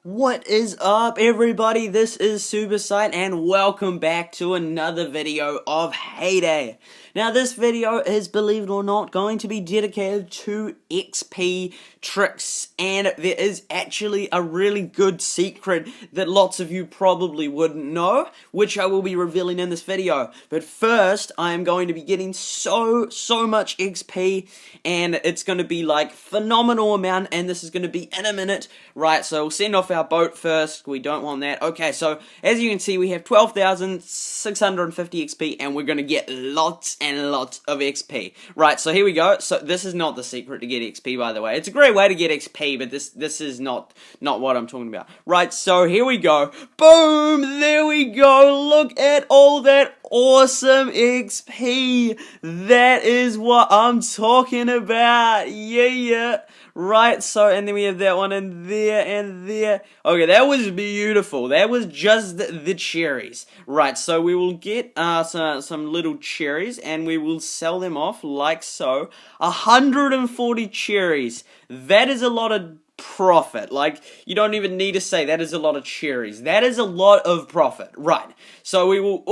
What is up, everybody? This is SuperSight and welcome back to another video of Heyday. Now this video is, believe it or not, going to be dedicated to XP tricks, and there is actually a really good secret that lots of you probably wouldn't know, which I will be revealing in this video. But first, I am going to be getting so much XP, and it's going to be like phenomenal amount, and this is going to be in a minute. Right, so we'll send off our boat first. We don't want that. Okay, so as you can see, we have 12,650 XP, and we're going to get lots and lots of XP. Right, so here we go. So this is not the secret to get XP, by the way. It's a great way to get XP, but this is not what I'm talking about. Right, so here we go. Boom! There we go. Look at all that awesome XP. That is what I'm talking about. Yeah. Right, so, and then we have that one in there and there. Okay, that was beautiful. That was just the cherries. Right, so we will get some little cherries, and we will sell them off like so. 140 cherries. That is a lot of profit. Like, you don't even need to say that is a lot of cherries. That is a lot of profit. Right, so we will,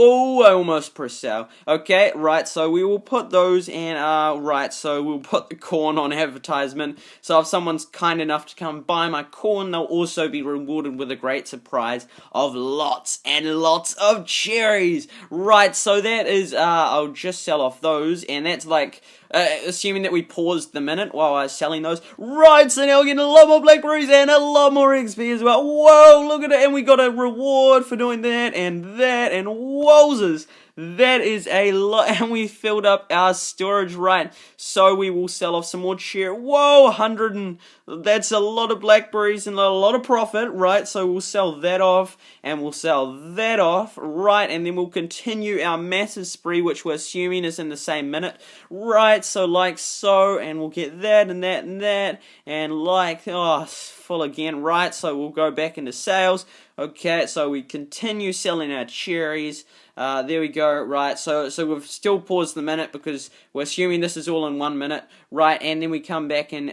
I almost pressed sell. Okay, right, so we will put those in, right, so we'll put the corn on advertisement. So if someone's kind enough to come buy my corn, they'll also be rewarded with a great surprise of lots and lots of cherries. Right, so that is, I'll just sell off those, and that's like, assuming that we paused the minute while I was selling those. Right, so now we're getting a lot more blackberries and a lot more XP as well. Whoa, look at it, and we got a reward for doing that, and wowzers. That is a lot, and we filled up our storage, right, so we will sell off some more cherry. Whoa, 100, and that's a lot of blackberries and a lot of profit, right, so we'll sell that off, and we'll sell that off, right, and then we'll continue our massive spree, which we're assuming is in the same minute, right, so like so, and we'll get that, and that, and that, and like, full again, right, so we'll go back into sales. Okay, so we continue selling our cherries. There we go, right, so we've still paused the minute because we're assuming this is all in 1 minute, right, and then we come back and,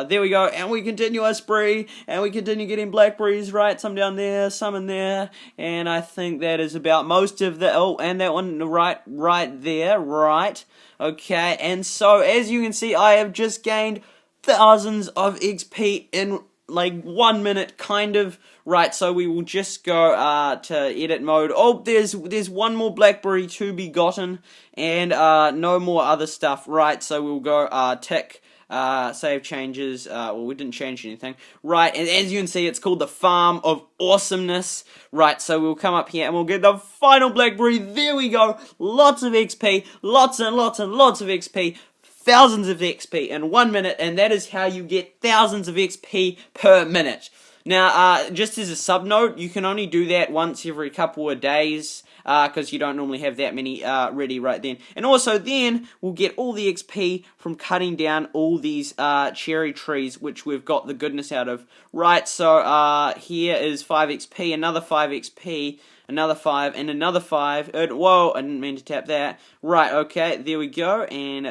there we go, and we continue our spree, and we continue getting blackberries, right, some down there, some in there, and I think that is about most of the, and that one right there, right, okay, and so, as you can see, I have just gained thousands of XP in like 1 minute, kind of. Right, so we will just go to edit mode. Oh, there's one more blackberry to be gotten, and no more other stuff. Right, so we'll go tick, save changes. Well, we didn't change anything. Right, and as you can see, it's called the Farm of Awesomeness. Right, so we'll come up here and we'll get the final blackberry. There we go. Lots of XP, lots and lots and lots of XP. Thousands of XP in 1 minute, and that is how you get thousands of XP per minute. Now, just as a sub note, you can only do that once every couple of days, because you don't normally have that many ready right then. And also then, we'll get all the XP from cutting down all these cherry trees, which we've got the goodness out of. Right, so here is 5 XP, another 5 XP, another 5, and another 5. Whoa, I didn't mean to tap that. Right, okay, there we go, and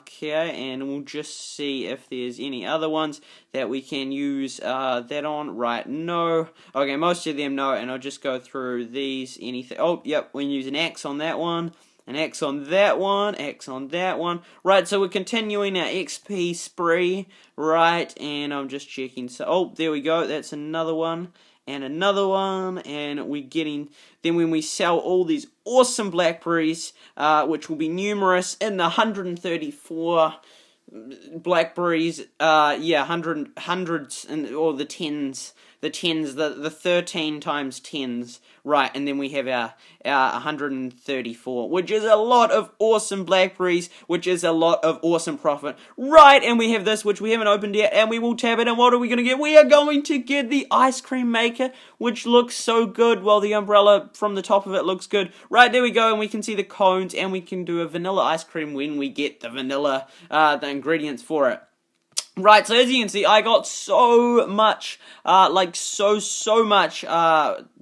okay, and we'll just see if there's any other ones that we can use that on. Right, no. Okay, most of them no, and I'll just go through these, anything. Oh, yep, we can use an X on that one, an X on that one, X on that one. Right, so we're continuing our XP spree, right, and I'm just checking. So, oh, there we go, that's another one. And another one, and we're getting, then when we sell all these awesome blackberries, which will be numerous in the 134 blackberries, yeah, hundreds, and or the tens, the 13 times 10s, right, and then we have our 134, which is a lot of awesome blackberries, which is a lot of awesome profit, right, and we have this, which we haven't opened yet, and we will tab it, and what are we going to get? We are going to get the ice cream maker, which looks so good, while the umbrella from the top of it looks good, right, there we go, and we can see the cones, and we can do a vanilla ice cream when we get the vanilla, the ingredients for it. Right, so as you can see, I got so much, like so much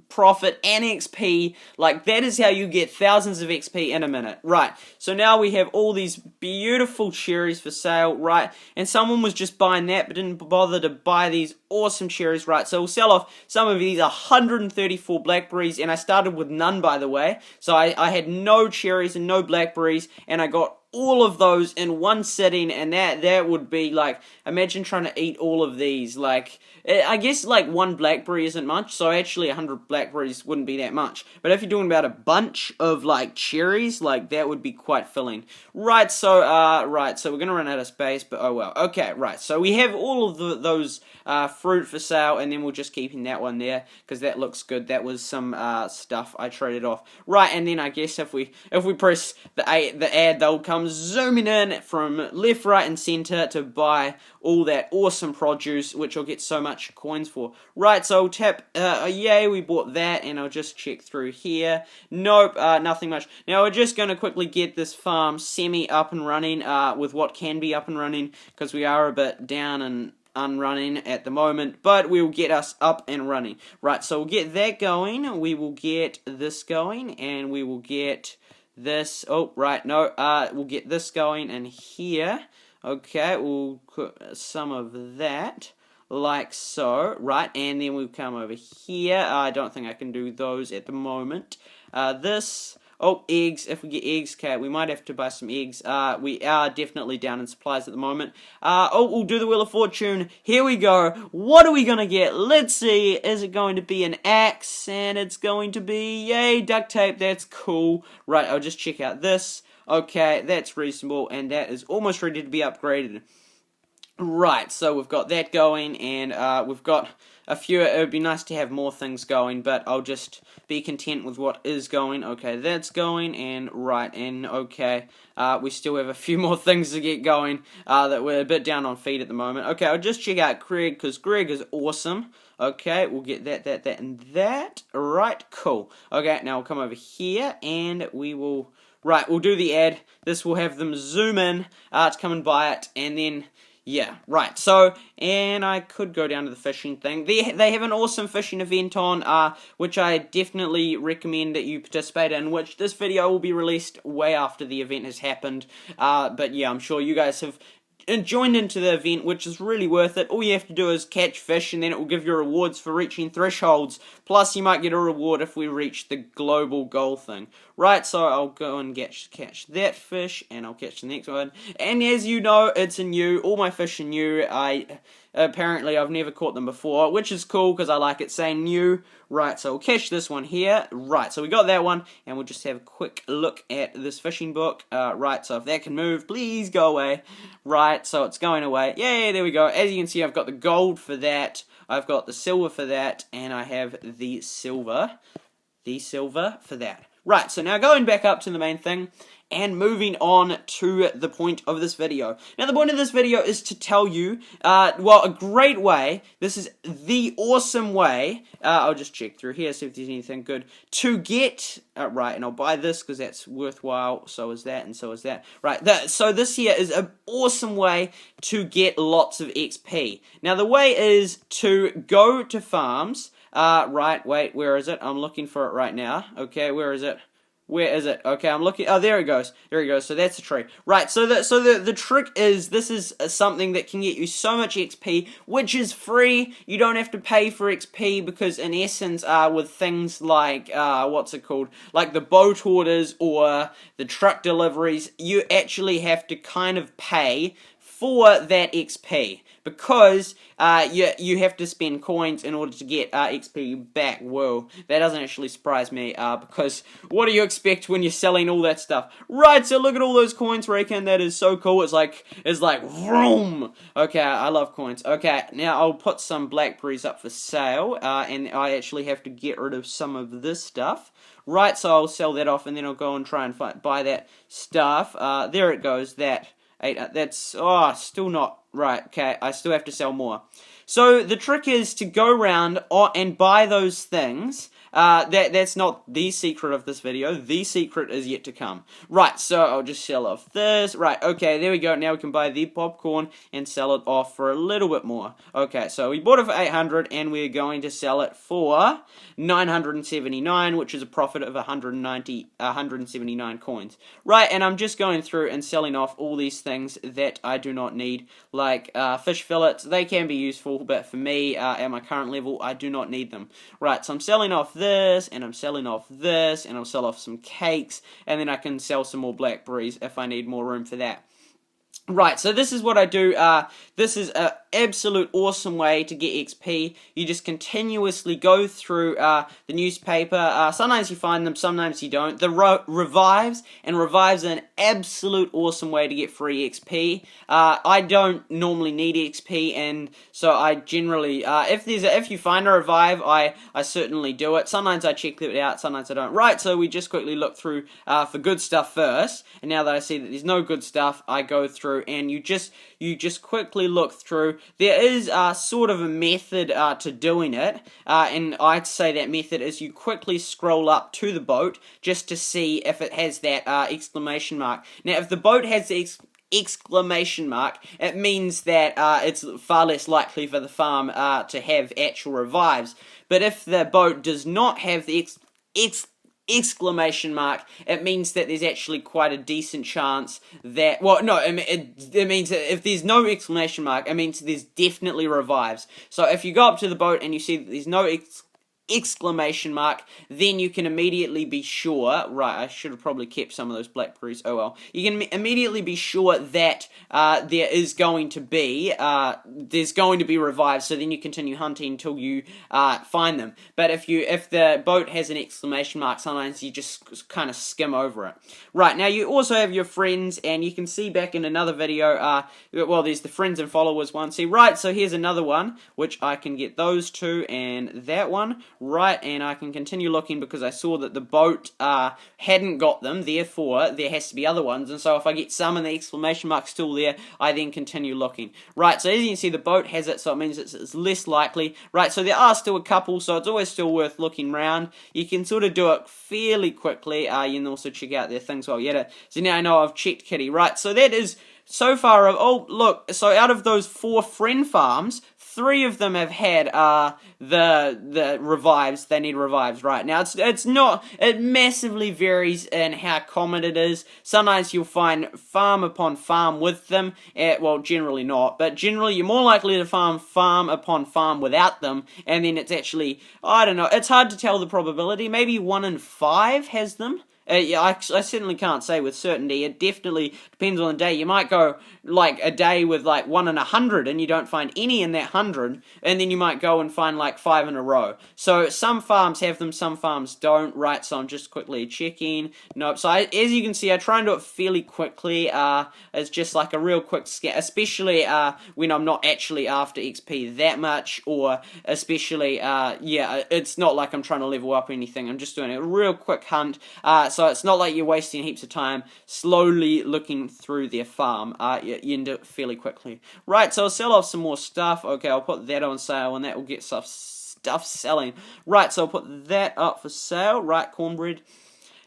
profit and XP. Like, that is how you get thousands of XP in a minute. Right, so now we have all these beautiful cherries for sale, right? And someone was just buying that but didn't bother to buy these awesome cherries, right? So we'll sell off some of these 134 blackberries, and I started with none, by the way. So I had no cherries and no blackberries, and I got all of those in one sitting, and that would be like, imagine trying to eat all of these. Like, I guess like one blackberry isn't much, so actually 100 blackberries wouldn't be that much. But if you're talking about a bunch of like cherries, like that would be quite filling. Right, so we're gonna run out of space, but oh well. Okay, right, so we have all of those fruit for sale, and then we're just keeping that one there because that looks good. That was some stuff I traded off. Right, and then I guess if we press the ad, they'll come zooming in from left, right, and center to buy all that awesome produce, which I'll get so much coins for. Right, so I'll tap, yay, we bought that, and I'll just check through here. Nope, nothing much. Now we're just going to quickly get this farm semi up and running, with what can be up and running, because we are a bit down and unrunning at the moment, but we'll get us up and running. Right, so we'll get that going, we will get this going, and we will get this, oh, right, no, we'll get this going in here. Okay, we'll put some of that, like so, right, and then we'll come over here. I don't think I can do those at the moment. This, oh, eggs, if we get eggs, okay, we might have to buy some eggs. We are definitely down in supplies at the moment. Oh, we'll do the Wheel of Fortune. Here we go. What are we gonna get? Let's see. Is it going to be an axe? And it's going to be, yay, duct tape. That's cool. Right, I'll just check out this. Okay, that's reasonable, and that is almost ready to be upgraded. Right, so we've got that going, and we've got a few. It would be nice to have more things going, but I'll just be content with what is going. Okay, that's going, and right, and okay, we still have a few more things to get going, that we're a bit down on feed at the moment. Okay, I'll just check out Greg, because Greg is awesome. Okay, we'll get that, and that. Right, cool. Okay, now we'll come over here, and we will... Right, we'll do the ad. This will have them zoom in to come and buy it, and then, yeah, right. So, and I could go down to the fishing thing. They have an awesome fishing event on, which I definitely recommend that you participate in, which this video will be released way after the event has happened. But yeah, I'm sure you guys have joined into the event, which is really worth it. All you have to do is catch fish, and then it will give you rewards for reaching thresholds. Plus, you might get a reward if we reach the global goal thing. Right, so I'll go and catch that fish, and I'll catch the next one. And as you know, it's a new. All my fish are new. Apparently, I've never caught them before, which is cool because I like it saying new. Right, so we'll catch this one here. Right, so we got that one, and we'll just have a quick look at this fishing book. Right, so if that can move, please go away. Right, so it's going away. Yay, there we go. As you can see, I've got the gold for that. I've got the silver for that, and I have the silver for that. Right, so now going back up to the main thing, and moving on to the point of this video. Now, the point of this video is to tell you, well, a great way, this is the awesome way, I'll just check through here, see if there's anything good, to get, right, and I'll buy this because that's worthwhile, so is that, and so is that. Right, so this here is an awesome way to get lots of XP. Now, the way is to go to farms, right, wait, where is it? I'm looking for it right now. Okay, where is it? Where is it? Okay, I'm looking. Oh, there it goes. There it goes. So that's a tree. Right. So the trick is this is something that can get you so much XP, which is free. You don't have to pay for XP because in essence, with things like what's it called, like the boat orders or the truck deliveries, you actually have to kind of pay for that XP because you have to spend coins in order to get XP back. Whoa, that doesn't actually surprise me because what do you expect when you're selling all that stuff? Right, so look at all those coins, Raken. That is so cool. It's like vroom. Okay, I love coins. Okay, now I'll put some blackberries up for sale, and I actually have to get rid of some of this stuff. Right, so I'll sell that off, and then I'll go and try and buy that stuff. There it goes. That's still not right. Okay, I still have to sell more. So the trick is to go around and buy those things that's not the secret of this video. The secret is yet to come. Right, so I'll just sell off this. Right, okay, there we go. Now we can buy the popcorn and sell it off for a little bit more. Okay, so we bought it for 800 and we're going to sell it for 979, which is a profit of 179 coins. Right, and I'm just going through and selling off all these things that I do not need, like fish fillets. They can be useful, but for me, at my current level, I do not need them. Right, so I'm selling off this, and I'm selling off this, and I'll sell off some cakes, and then I can sell some more blackberries if I need more room for that. Right, so this is what I do. This is an absolute awesome way to get XP. You just continuously go through the newspaper. Sometimes you find them, sometimes you don't. The revives are an absolute awesome way to get free XP. I don't normally need XP, and so I generally, if you find a revive, I certainly do it. Sometimes I check it out, sometimes I don't. Right, so we just quickly look through for good stuff first, and now that I see that there's no good stuff, I go through and you just quickly look through. There is sort of a method to doing it, and I'd say that method is you quickly scroll up to the boat just to see if it has that exclamation mark. Now, if the boat has the exclamation mark, it means that it's far less likely for the farm to have actual revives. But if the boat does not have the exclamation mark, it means that there's actually quite a decent chance that, well, no, it means that if there's no exclamation mark, it means there's definitely revives. So if you go up to the boat and you see that there's no exclamation mark, then you can immediately be sure, right, I should have probably kept some of those blackberries, oh well, you can immediately be sure that there's going to be revives, so then you continue hunting until you find them. But if the boat has an exclamation mark, sometimes you just kind of skim over it. Right, now you also have your friends, and you can see back in another video, well, there's the friends and followers one. See, right, so here's another one, which I can get those two, and that one. Right, and I can continue looking because I saw that the boat hadn't got them, therefore there has to be other ones, and so if I get some and the exclamation mark's still there, I then continue looking. Right, so as you can see, the boat has it, so it means it's less likely. Right, so there are still a couple, so it's always still worth looking around. You can sort of do it fairly quickly. You can also check out their things while you're at it. So now I know I've checked Kitty. Right, so that is so far of, oh look, so out of those 4 friend farms, 3 of them have had the revives. They need revives. Right, now it's not, it massively varies in how common it is. Sometimes you'll find farm upon farm with them, well, generally not, but generally you're more likely to farm upon farm without them, and then it's actually, I don't know, it's hard to tell the probability. Maybe 1 in 5 has them. Yeah, I certainly can't say with certainty. It definitely depends on the day. You might go like a day with like 1 in 100 and you don't find any in that 100, and then you might go and find like 5 in a row. So some farms have them, some farms don't. Right, so I'm just quickly checking. Nope. So as you can see, I try and do it fairly quickly. It's just like a real quick scan, especially when I'm not actually after XP that much, or especially yeah, it's not like I'm trying to level up or anything. I'm just doing a real quick hunt. So it's not like you're wasting heaps of time slowly looking through their farm. You can do it fairly quickly. Right, so I'll sell off some more stuff. Okay, I'll put that on sale, and that will get stuff selling. Right, so I'll put that up for sale. Right, cornbread.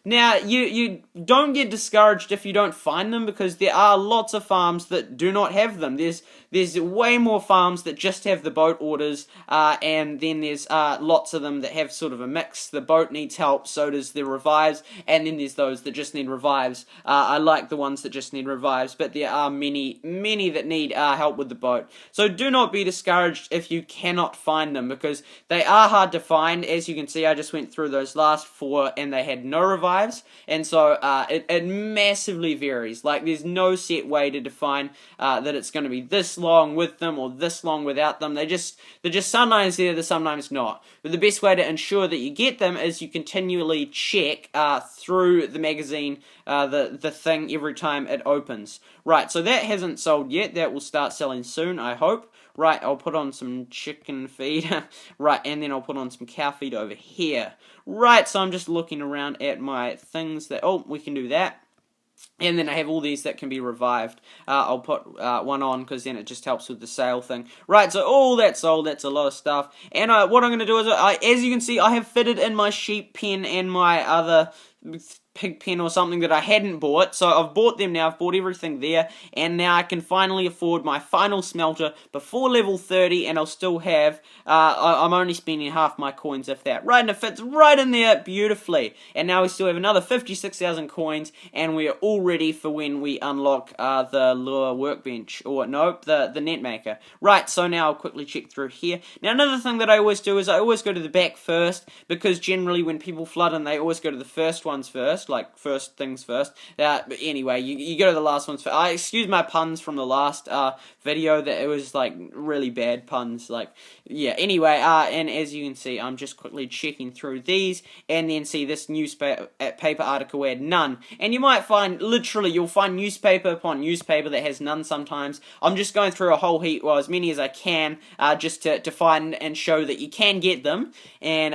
Now, you don't get discouraged if you don't find them, because there are lots of farms that do not have them. There's way more farms that just have the boat orders, and then there's lots of them that have sort of a mix. The boat needs help, so does the revives, and then there's those that just need revives. I like the ones that just need revives, but there are many that need help with the boat. So do not be discouraged if you cannot find them, because they are hard to find. As you can see, I just went through those last 4, and they had no revives. And so it massively varies. Like, there's no set way to define that it's going to be this long with them or this long without them. They're just sometimes there, they're sometimes not. But the best way to ensure that you get them is you continually check through the magazine, the thing, every time it opens. Right, so that hasn't sold yet. That will start selling soon, I hope. Right, I'll put on some chicken feed. Right, and then I'll put on some cow feed over here. Right, so I'm just looking around at my things that, oh, we can do that. And then I have all these that can be revived. I'll put one on because then it just helps with the sale thing. Right, so all that's sold, that's a lot of stuff. And what I'm going to do is, as you can see, I have fitted in my sheep pen and my other pig pen or something that I hadn't bought. So I've bought them now, I've bought everything there. And now I can finally afford my final smelter before level 30. And I'll still have, I'm only spending half my coins if that. Right, and it fits right in there beautifully. And now we still have another 56,000 coins. And we are all ready for when we unlock the lure workbench. Or, nope, the net maker. Right, so now I'll quickly check through here. Now another thing that I always do is I always go to the back first. Because generally when people flood in, they always go to the first ones first. Like, first things first. But anyway, you go to the last ones first. Excuse my puns from the last video. That it was, like, really bad puns. Like, yeah, anyway, and as you can see, I'm just quickly checking through these. And then see this newspaper article had none. And you might find, literally, you'll find newspaper upon newspaper that has none sometimes. I'm just going through a whole heap, well, as many as I can, just to find and show that you can get them. And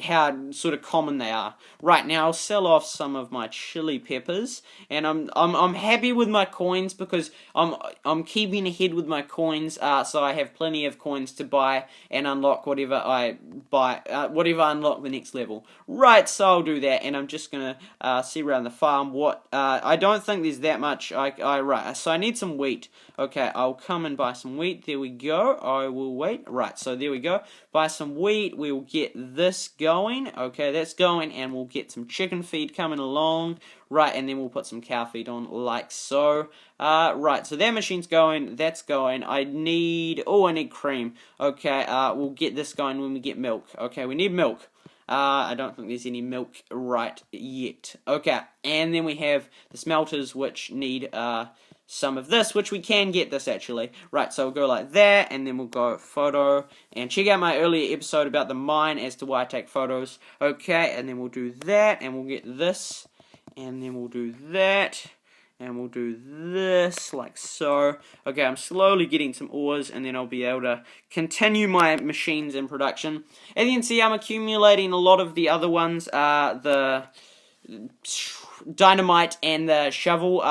how sort of common they are. Right, now I'll sell off some of my chili peppers, and I'm happy with my coins because I'm keeping ahead with my coins, so I have plenty of coins to buy and unlock whatever I buy, whatever I unlock the next level. Right, so I'll do that, and I'm just gonna see around the farm what I don't think there's that much. Right, so I need some wheat. Okay, I'll come and buy some wheat. There we go. I will wait. Right, so there we go. Buy some wheat. We will get this going. Okay, that's going, and we'll get some chicken feed coming along. Right, and then we'll put some cow feed on, like so. Right, so that machine's going. That's going. I need cream. Okay, we'll get this going when we get milk. Okay, we need milk. I don't think there's any milk right yet. Okay, and then we have the smelters, which need some of this, which we can get this actually. Right, so we'll go like that, and then we'll go photo, and check out my earlier episode about the mine as to why I take photos. Okay, and then we'll do that, and we'll get this, and then we'll do that, and we'll do this, like so. Okay, I'm slowly getting some ores, and then I'll be able to continue my machines in production. As you can see, I'm accumulating a lot of the other ones, the dynamite and the shovel,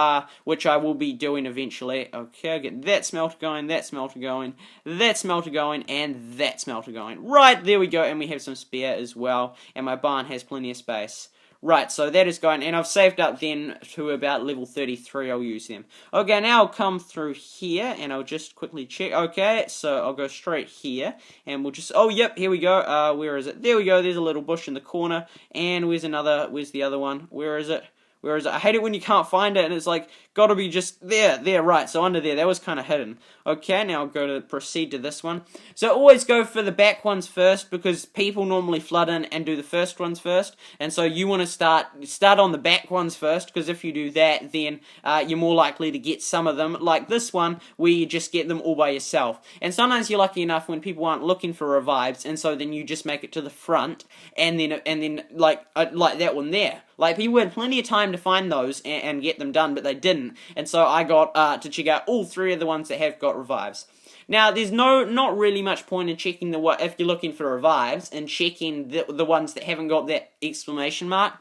which I will be doing eventually. Okay, I'll get that smelter going, that smelter going, that smelter going, and that smelter going. Right, there we go, and we have some spare as well, and my barn has plenty of space. Right, so that is going, and I've saved up then to about level 33, I'll use them. Okay, now I'll come through here, and I'll just quickly check. Okay, so I'll go straight here, and we'll just, oh, yep, here we go. Where is it? There we go, there's a little bush in the corner, and where's the other one? Where is it? Where is it? I hate it when you can't find it, and it's like, gotta be just there, right, so under there, that was kind of hidden. Okay, now I'll go to proceed to this one. So always go for the back ones first, because people normally flood in and do the first ones first, and so you want to start on the back ones first, because if you do that, then you're more likely to get some of them, like this one, where you just get them all by yourself. And sometimes you're lucky enough when people aren't looking for revives, and so then you just make it to the front, and then like that one there. Like, people had plenty of time to find those and get them done, but they didn't. And so I got to check out all three of the ones that have got revives. Now, there's not really much point in checking if you're looking for revives, and checking the ones that haven't got that exclamation mark,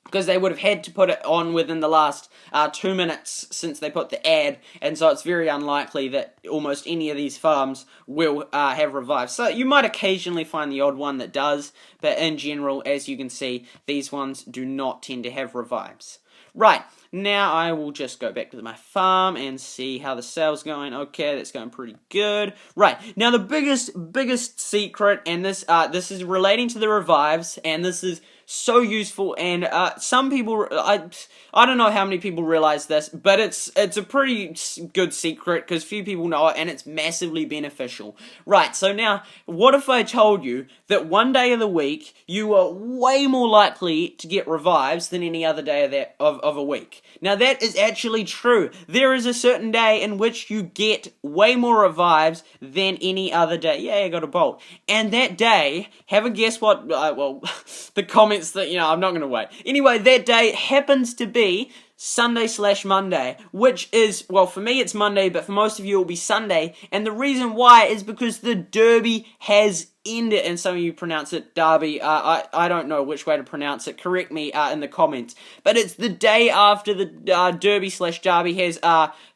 because they would have had to put it on within the last 2 minutes since they put the ad, and so it's very unlikely that almost any of these farms will have revives. So you might occasionally find the odd one that does, but in general, as you can see, these ones do not tend to have revives. Right, now I will just go back to my farm and see how the sale's going. Okay, that's going pretty good. Right, now the biggest secret, and this is relating to the revives, and this is so useful, and some people, I don't know how many people realize this, but it's a pretty good secret, because few people know it, and it's massively beneficial. Right, so now, what if I told you that one day of the week, you are way more likely to get revives than any other day of a week? Now, that is actually true. There is a certain day in which you get way more revives than any other day. Yeah, I got a bolt. And that day, have a guess what, well, the comments that, I'm not going to wait. Anyway, that day happens to be Sunday/Monday, which is, well, for me it's Monday, but for most of you it will be Sunday, and the reason why is because the Derby has ended, and some of you pronounce it Derby. I don't know which way to pronounce it. Correct me in the comments. But it's the day after the Derby/Derby has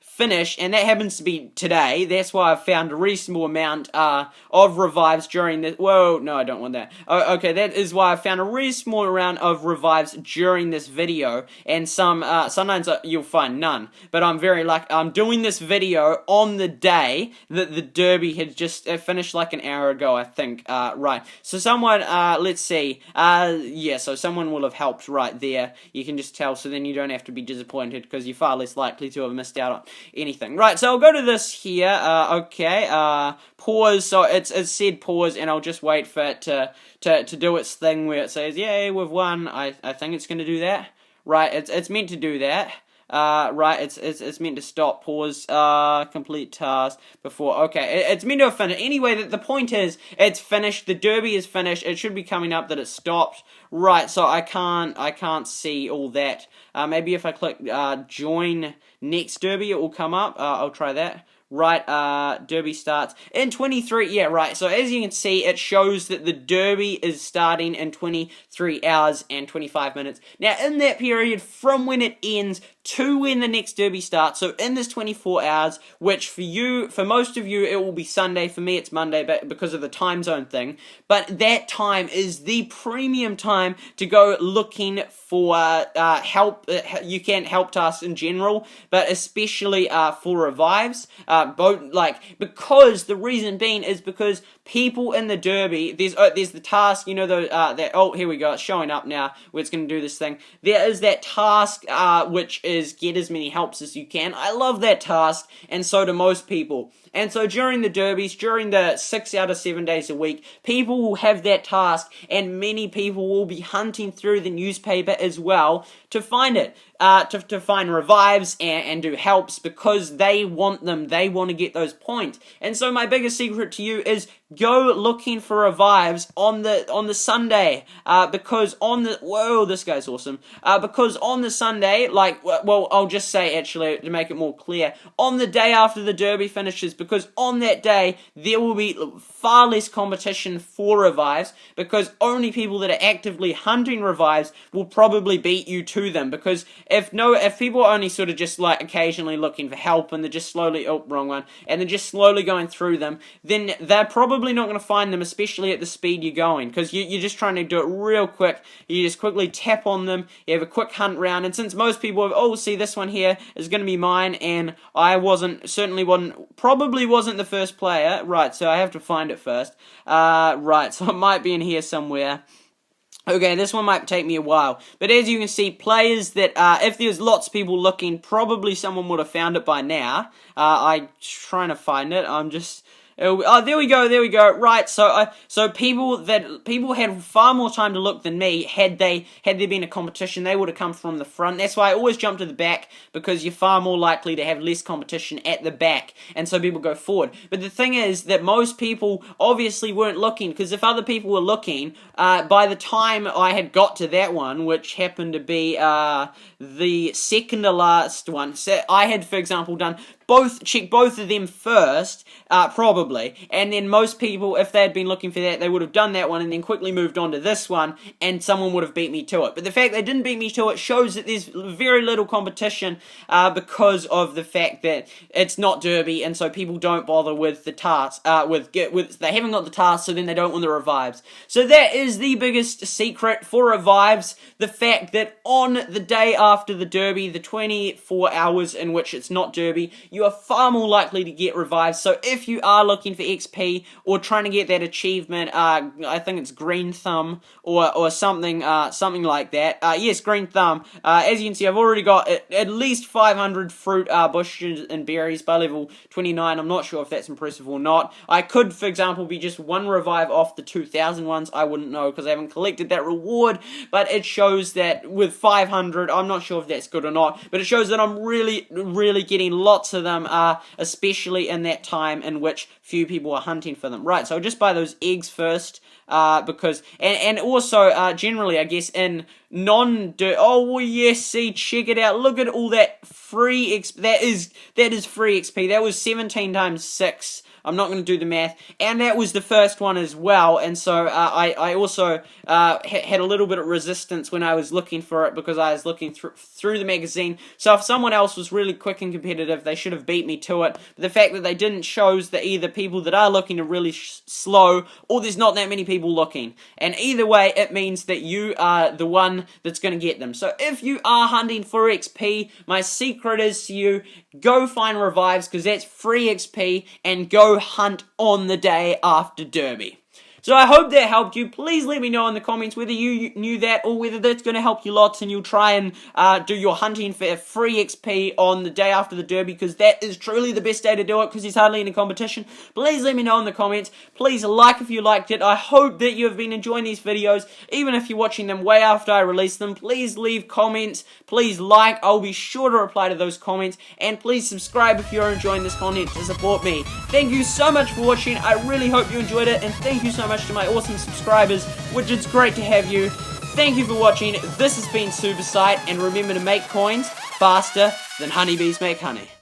finished, and that happens to be today. That's why I've found a reasonable amount of revives during this. Whoa, no, I don't want that. Okay, that is why I found a reasonable amount of revives during this video, and sometimes you'll find none. But I'm very lucky. I'm doing this video on the day that the Derby had just finished, like an hour ago, I think. Right. So someone, let's see. Yeah. So someone will have helped right there. You can just tell. So then you don't have to be disappointed because you're far less likely to have missed out on anything. Right, so I'll go to this here. Okay, pause. So it's said pause, and I'll just wait for it to do its thing where it says, yay, we've won. I think it's going to do that. Right, it's meant to do that. Right, it's meant to stop, pause, complete task before. Okay, it's meant to have finished. Anyway, the point is, it's finished. The Derby is finished. It should be coming up that it stopped. Right, so I can't see all that. Maybe if I click join next Derby, it will come up. I'll try that. Right, Derby starts in 23, yeah, right, so as you can see, it shows that the Derby is starting in 23 hours and 25 minutes. Now, in that period, from when it ends to when the next Derby starts, so in this 24 hours, which for most of you, it will be Sunday, for me it's Monday, but because of the time zone thing, but that time is the premium time to go looking for help. You can help tasks in general, but especially for revives. Because the reason being is because people in the Derby, there's the task, you know, oh, here we go, it's showing up now, where it's going to do this thing. There is that task, which is get as many helps as you can. I love that task, and so do most people. And so during the Derbies, during the 6 out of 7 days a week, people will have that task, and many people will be hunting through the newspaper as well to find it, to find revives and do helps, because they want them, they want to get those points. And so my biggest secret to you is go looking for revives on the Sunday, because on the, whoa, this guy's awesome, because on the Sunday, like, well, I'll just say, actually, to make it more clear, on the day after the Derby finishes, because on that day, there will be far less competition for revives, because only people that are actively hunting revives will probably beat you to them, because if people are only sort of just like occasionally looking for help, and they're just slowly, oh, wrong one, and they're just slowly going through them, then they're probably not going to find them, especially at the speed you're going, because you're just trying to do it real quick. You just quickly tap on them, you have a quick hunt round, and since most people have, oh, see, this one here is going to be mine, and I probably wasn't the first player, right, so I have to find it first, right, so it might be in here somewhere. Okay, this one might take me a while, but as you can see, players that, if there's lots of people looking, probably someone would have found it by now. I'm trying to find it, I'm just... Oh, there we go. Right, so people had far more time to look than me. Had there been a competition, they would have come from the front. That's why I always jump to the back, because you're far more likely to have less competition at the back, and so people go forward. But the thing is that most people obviously weren't looking, because if other people were looking, by the time I had got to that one, which happened to be the second to last one, so I had, for example, check both of them first, probably, and then most people, if they had been looking for that, they would have done that one and then quickly moved on to this one, and someone would have beat me to it. But the fact they didn't beat me to it shows that there's very little competition, because of the fact that it's not Derby, and so people don't bother with the task, they haven't got the task, so then they don't want the revives. So that is the biggest secret for revives, the fact that on the day after the Derby, the 24 hours in which it's not Derby, you are far more likely to get revives. So if you are looking for XP or trying to get that achievement, I think it's Green Thumb or something like that. Yes, Green Thumb. As you can see, I've already got at least 500 fruit, bushes and berries by level 29. I'm not sure if that's impressive or not. I could, for example, be just one revive off the 2,000 ones. I wouldn't know because I haven't collected that reward, but it shows that with 500, I'm not sure if that's good or not, but it shows that I'm really, really getting lots of them, especially in that time in which few people are hunting for them. Right, so I'll just buy those eggs first. because and also generally I guess in non-dirt. Oh well, yes, see, check it out. Look at all that free XP. That is free XP. That was 17 times 6. I'm not going to do the math, and that was the first one as well, and so I also had a little bit of resistance when I was looking for it, because I was looking through the magazine. So if someone else was really quick and competitive, they should have beat me to it. But the fact that they didn't shows that either people that are looking are really slow, or there's not that many people looking. And either way, it means that you are the one that's going to get them. So if you are hunting for XP, my secret is to you, go find revives, because that's free XP, and go hunt on the day after Derby. So I hope that helped you. Please let me know in the comments whether you knew that, or whether that's going to help you lots and you'll try and do your hunting for free XP on the day after the Derby, because that is truly the best day to do it, because there's hardly any competition. Please let me know in the comments. Please like if you liked it. I hope that you have been enjoying these videos, even if you're watching them way after I release them. Please leave comments. Please like. I'll be sure to reply to those comments. And please subscribe if you're enjoying this content to support me. Thank you so much for watching. I really hope you enjoyed it, and thank you so much to my awesome subscribers, which it's great to have you. Thank you for watching. This has been SuperSight, and remember to make coins faster than honeybees make honey.